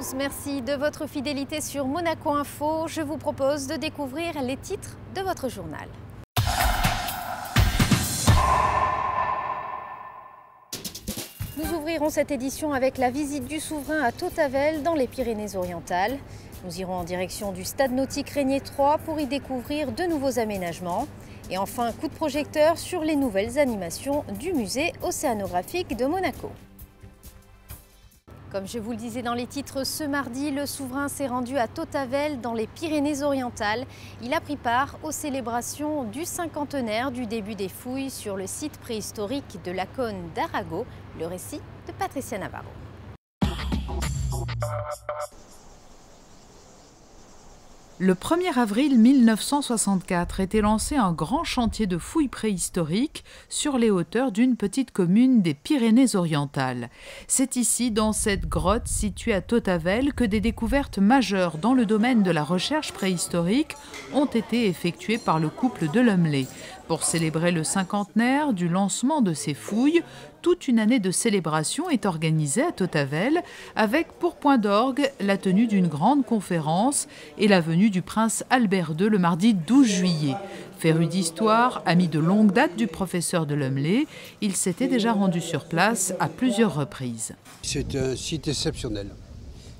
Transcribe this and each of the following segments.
tous, merci de votre fidélité sur Monaco Info. Je vous propose de découvrir les titres de votre journal. Nous ouvrirons cette édition avec la visite du souverain à Tautavel dans les Pyrénées-Orientales. Nous irons en direction du stade nautique Régnier 3 pour y découvrir de nouveaux aménagements. Et enfin, coup de projecteur sur les nouvelles animations du musée océanographique de Monaco. Comme je vous le disais dans les titres, ce mardi, le souverain s'est rendu à Tautavel dans les Pyrénées-Orientales. Il a pris part aux célébrations du cinquantenaire du début des fouilles sur le site préhistorique de la Cône d'Arago. Le récit de Patricia Navarro. Le 1er avril 1964 était lancé un grand chantier de fouilles préhistoriques sur les hauteurs d'une petite commune des Pyrénées-Orientales. C'est ici, dans cette grotte située à Tautavel, que des découvertes majeures dans le domaine de la recherche préhistorique ont été effectuées par le couple de Lumley. Pour célébrer le cinquantenaire du lancement de ces fouilles, toute une année de célébration est organisée à Tautavel, avec pour point d'orgue la tenue d'une grande conférence et la venue du prince Albert II le mardi 12 juillet. Féru d'histoire, ami de longue date du professeur de Lumley, il s'était déjà rendu sur place à plusieurs reprises. C'est un site exceptionnel,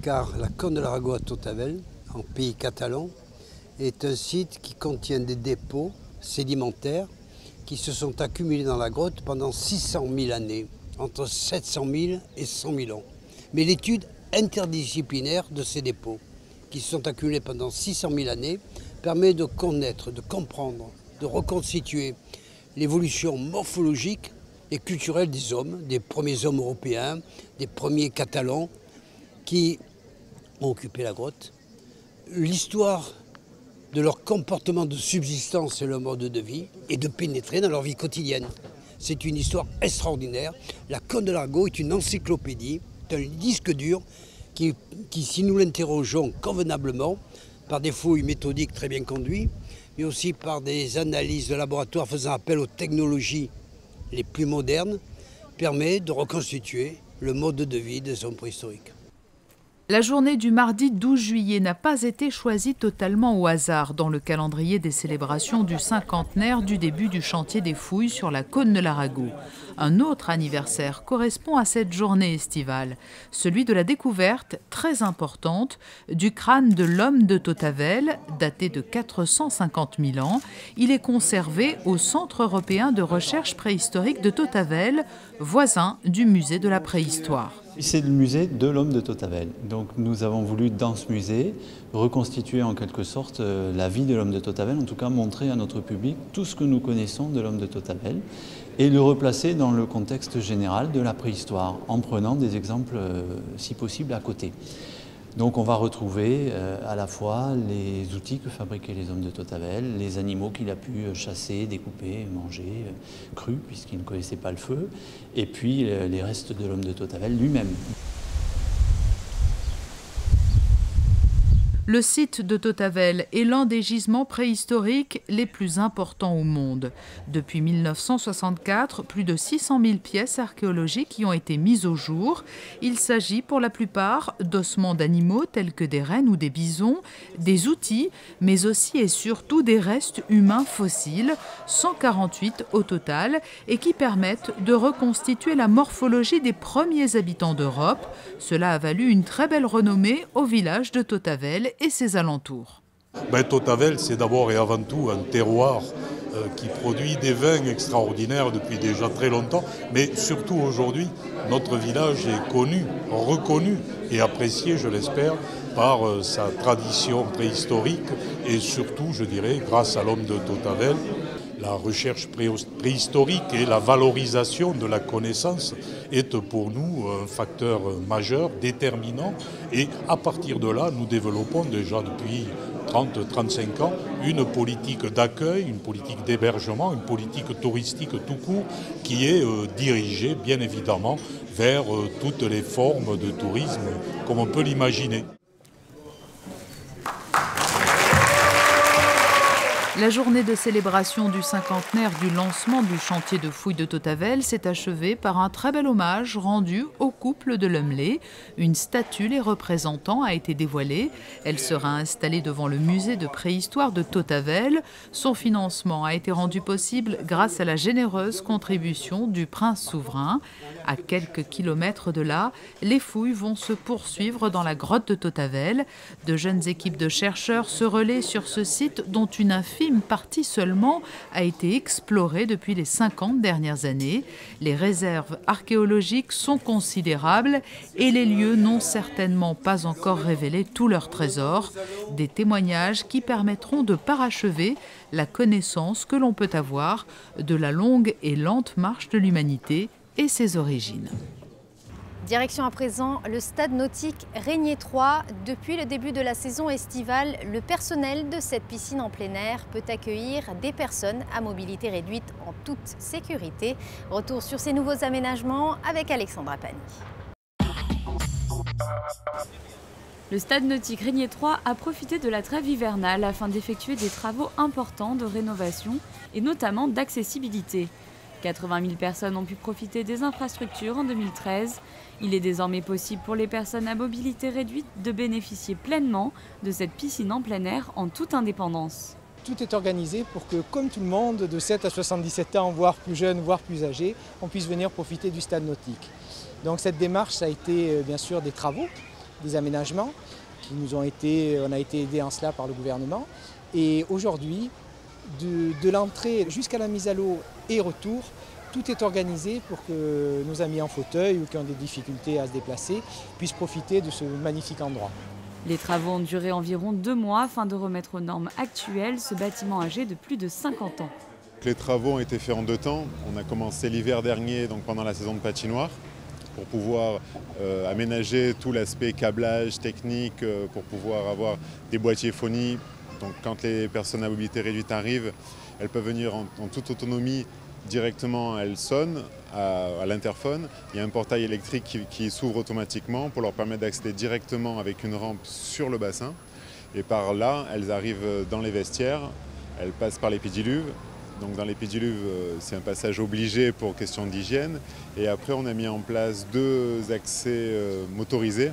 car la Cône de l'Arago à Tautavel, en pays catalan, est un site qui contient des dépôts sédimentaires qui se sont accumulés dans la grotte pendant 600 000 années, entre 700 000 et 100 000 ans. Mais l'étude interdisciplinaire de ces dépôts, qui se sont accumulés pendant 600 000 années, permet de connaître, de comprendre, de reconstituer l'évolution morphologique et culturelle des hommes, des premiers hommes européens, des premiers catalans qui ont occupé la grotte. L'histoire de leur comportement de subsistance et leur mode de vie, et de pénétrer dans leur vie quotidienne. C'est une histoire extraordinaire. La Cône de l'Arago est une encyclopédie, un disque dur qui, si nous l'interrogeons convenablement, par des fouilles méthodiques très bien conduites, mais aussi par des analyses de laboratoire faisant appel aux technologies les plus modernes, permet de reconstituer le mode de vie des hommes préhistoriques. La journée du mardi 12 juillet n'a pas été choisie totalement au hasard dans le calendrier des célébrations du cinquantenaire du début du chantier des fouilles sur la Cône de l'Arago. Un autre anniversaire correspond à cette journée estivale, celui de la découverte, très importante, du crâne de l'homme de Tautavel, daté de 450 000 ans. Il est conservé au Centre européen de recherche préhistorique de Tautavel, voisin du musée de la préhistoire. C'est le musée de l'homme de Tautavel. Donc nous avons voulu dans ce musée reconstituer en quelque sorte la vie de l'homme de Tautavel, en tout cas montrer à notre public tout ce que nous connaissons de l'homme de Tautavel et le replacer dans le contexte général de la préhistoire en prenant des exemples si possible à côté. Donc on va retrouver à la fois les outils que fabriquaient les hommes de Tautavel, les animaux qu'il a pu chasser, découper, manger, crus puisqu'il ne connaissait pas le feu, et puis les restes de l'homme de Tautavel lui-même. Le site de Tautavel est l'un des gisements préhistoriques les plus importants au monde. Depuis 1964, plus de 600 000 pièces archéologiques y ont été mises au jour. Il s'agit pour la plupart d'ossements d'animaux tels que des rennes ou des bisons, des outils, mais aussi et surtout des restes humains fossiles, 148 au total, et qui permettent de reconstituer la morphologie des premiers habitants d'Europe. Cela a valu une très belle renommée au village de Tautavel et ses alentours. Tautavel, c'est d'abord et avant tout un terroir qui produit des vins extraordinaires depuis déjà très longtemps, mais surtout aujourd'hui, notre village est connu, reconnu et apprécié, je l'espère, par sa tradition préhistorique et surtout, je dirais, grâce à l'homme de Tautavel. La recherche préhistorique et la valorisation de la connaissance est pour nous un facteur majeur, déterminant. Et à partir de là, nous développons déjà depuis 30-35 ans une politique d'accueil, une politique d'hébergement, une politique touristique tout court qui est dirigée bien évidemment vers toutes les formes de tourisme comme on peut l'imaginer. La journée de célébration du cinquantenaire du lancement du chantier de fouilles de Tautavel s'est achevée par un très bel hommage rendu au couple de Lumley. Une statue les représentant a été dévoilée. Elle sera installée devant le musée de préhistoire de Tautavel. Son financement a été rendu possible grâce à la généreuse contribution du prince souverain. À quelques kilomètres de là, les fouilles vont se poursuivre dans la grotte de Tautavel. De jeunes équipes de chercheurs se relaient sur ce site dont une infime partie seulement a été explorée depuis les 50 dernières années. Les réserves archéologiques sont considérables et les lieux n'ont certainement pas encore révélé tous leurs trésors. Des témoignages qui permettront de parachever la connaissance que l'on peut avoir de la longue et lente marche de l'humanité et ses origines. Direction à présent le stade nautique Régnier 3. Depuis le début de la saison estivale, le personnel de cette piscine en plein air peut accueillir des personnes à mobilité réduite en toute sécurité. Retour sur ces nouveaux aménagements avec Alexandra Pani. Le stade nautique Régnier 3 a profité de la trêve hivernale afin d'effectuer des travaux importants de rénovation et notamment d'accessibilité. 80 000 personnes ont pu profiter des infrastructures en 2013. Il est désormais possible pour les personnes à mobilité réduite de bénéficier pleinement de cette piscine en plein air en toute indépendance. Tout est organisé pour que, comme tout le monde, de 7 à 77 ans, voire plus jeunes, voire plus âgés, on puisse venir profiter du stade nautique. Donc cette démarche, ça a été bien sûr des travaux, des aménagements. On a été aidés en cela par le gouvernement. Et aujourd'hui, de l'entrée jusqu'à la mise à l'eau et retour, tout est organisé pour que nos amis en fauteuil ou qui ont des difficultés à se déplacer puissent profiter de ce magnifique endroit. Les travaux ont duré environ 2 mois afin de remettre aux normes actuelles ce bâtiment âgé de plus de 50 ans. Les travaux ont été faits en 2 temps. On a commencé l'hiver dernier, donc pendant la saison de patinoire, pour pouvoir aménager tout l'aspect câblage technique, pour pouvoir avoir des boîtiers phonies. Donc quand les personnes à mobilité réduite arrivent, elles peuvent venir en toute autonomie. Directement, elles sonnent à l'interphone. Il y a un portail électrique qui s'ouvre automatiquement pour leur permettre d'accéder directement avec une rampe sur le bassin. Et par là, elles arrivent dans les vestiaires, elles passent par les pédiluves. Donc dans les pédiluves, c'est un passage obligé pour question d'hygiène. Et après, on a mis en place 2 accès motorisés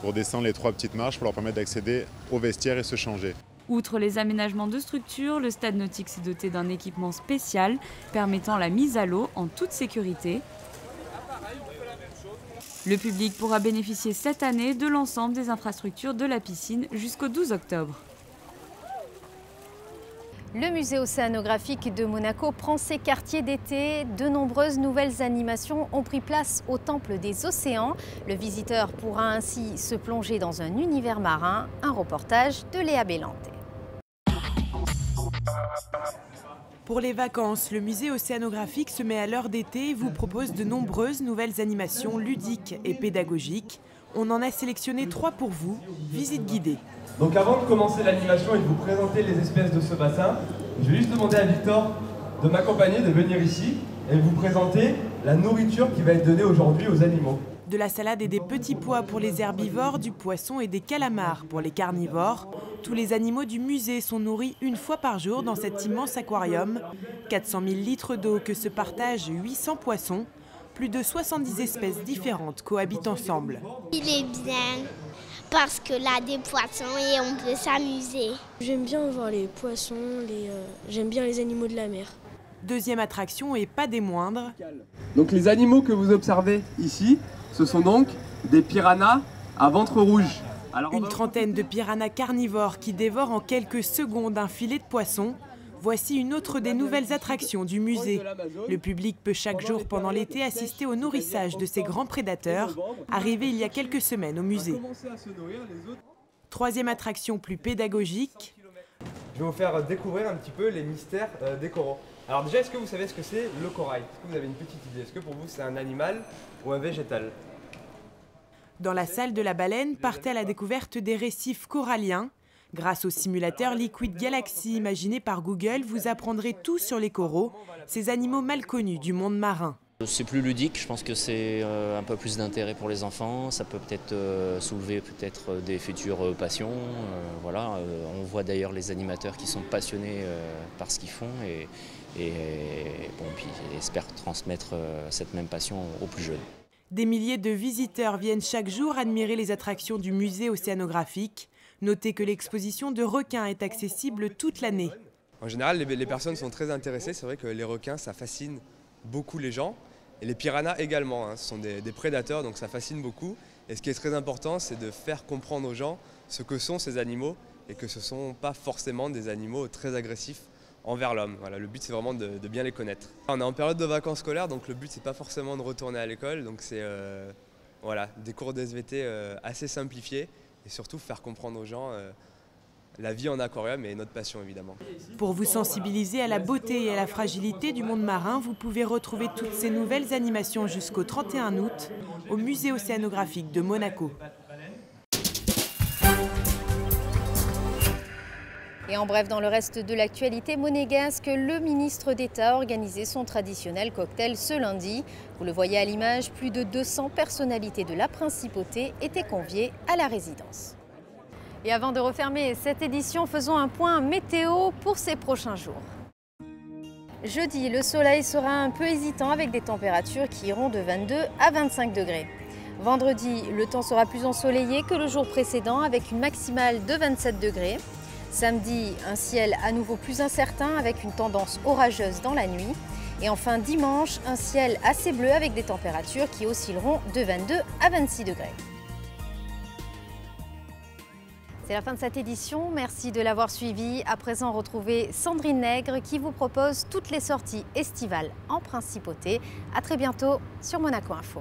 pour descendre les 3 petites marches pour leur permettre d'accéder aux vestiaires et se changer. Outre les aménagements de structure, le stade nautique s'est doté d'un équipement spécial permettant la mise à l'eau en toute sécurité. Le public pourra bénéficier cette année de l'ensemble des infrastructures de la piscine jusqu'au 12 octobre. Le musée océanographique de Monaco prend ses quartiers d'été. De nombreuses nouvelles animations ont pris place au Temple des Océans. Le visiteur pourra ainsi se plonger dans un univers marin. Un reportage de Léa Bellante. Pour les vacances, le musée océanographique se met à l'heure d'été et vous propose de nombreuses nouvelles animations ludiques et pédagogiques. On en a sélectionné 3 pour vous, visite guidée. Donc avant de commencer l'animation et de vous présenter les espèces de ce bassin, je vais juste demander à Victor de m'accompagner, de venir ici et vous présenter la nourriture qui va être donnée aujourd'hui aux animaux. De la salade et des petits pois pour les herbivores, du poisson et des calamars pour les carnivores. Tous les animaux du musée sont nourris 1 fois par jour dans cet immense aquarium. 400 000 litres d'eau que se partagent 800 poissons. Plus de 70 espèces différentes cohabitent ensemble. Il est bien parce que là, des poissons et on peut s'amuser. J'aime bien voir les poissons, j'aime bien les animaux de la mer. Deuxième attraction et pas des moindres. Donc les animaux que vous observez ici, ce sont donc des piranhas à ventre rouge. Une trentaine de piranhas carnivores qui dévorent en quelques secondes un filet de poisson. Voici une autre des nouvelles attractions du musée. Le public peut chaque jour pendant l'été assister au nourrissage de ces grands prédateurs, arrivés il y a quelques semaines au musée. Troisième attraction plus pédagogique. Je vais vous faire découvrir un petit peu les mystères des coraux. Alors déjà, est-ce que vous savez ce que c'est le corail? Est-ce que vous avez une petite idée? Est-ce que pour vous c'est un animal ou un végétal? Dans la salle de la baleine, partez à la découverte des récifs coralliens. Grâce au simulateur Liquid Galaxy imaginé par Google, vous apprendrez tout sur les coraux, ces animaux mal connus du monde marin. C'est plus ludique, je pense que c'est un peu plus d'intérêt pour les enfants, ça peut peut-être soulever peut-être des futures passions. Voilà. On voit d'ailleurs les animateurs qui sont passionnés par ce qu'ils font et bon, puis espèrent transmettre cette même passion aux plus jeunes. Des milliers de visiteurs viennent chaque jour admirer les attractions du musée océanographique. Notez que l'exposition de requins est accessible toute l'année. En général, les personnes sont très intéressées. C'est vrai que les requins, ça fascine beaucoup les gens. Et les piranhas également. Hein. Ce sont des prédateurs, donc ça fascine beaucoup. Et ce qui est très important, c'est de faire comprendre aux gens ce que sont ces animaux et que ce ne sont pas forcément des animaux très agressifs envers l'homme. Voilà, le but, c'est vraiment de bien les connaître. On est en période de vacances scolaires, donc le but, c'est pas forcément de retourner à l'école. Donc c'est voilà, des cours de SVT assez simplifiés et surtout faire comprendre aux gens la vie en aquarium et notre passion évidemment. Pour vous sensibiliser à la beauté et à la fragilité du monde marin, vous pouvez retrouver toutes ces nouvelles animations jusqu'au 31 août au musée océanographique de Monaco. Et en bref, dans le reste de l'actualité monégasque, le ministre d'État a organisé son traditionnel cocktail ce lundi. Vous le voyez à l'image, plus de 200 personnalités de la principauté étaient conviées à la résidence. Et avant de refermer cette édition, faisons un point météo pour ces prochains jours. Jeudi, le soleil sera un peu hésitant avec des températures qui iront de 22 à 25 degrés. Vendredi, le temps sera plus ensoleillé que le jour précédent avec une maximale de 27 degrés. Samedi, un ciel à nouveau plus incertain avec une tendance orageuse dans la nuit. Et enfin dimanche, un ciel assez bleu avec des températures qui oscilleront de 22 à 26 degrés. C'est la fin de cette édition, merci de l'avoir suivi. À présent, retrouvez Sandrine Nègre qui vous propose toutes les sorties estivales en principauté. À très bientôt sur Monaco Info.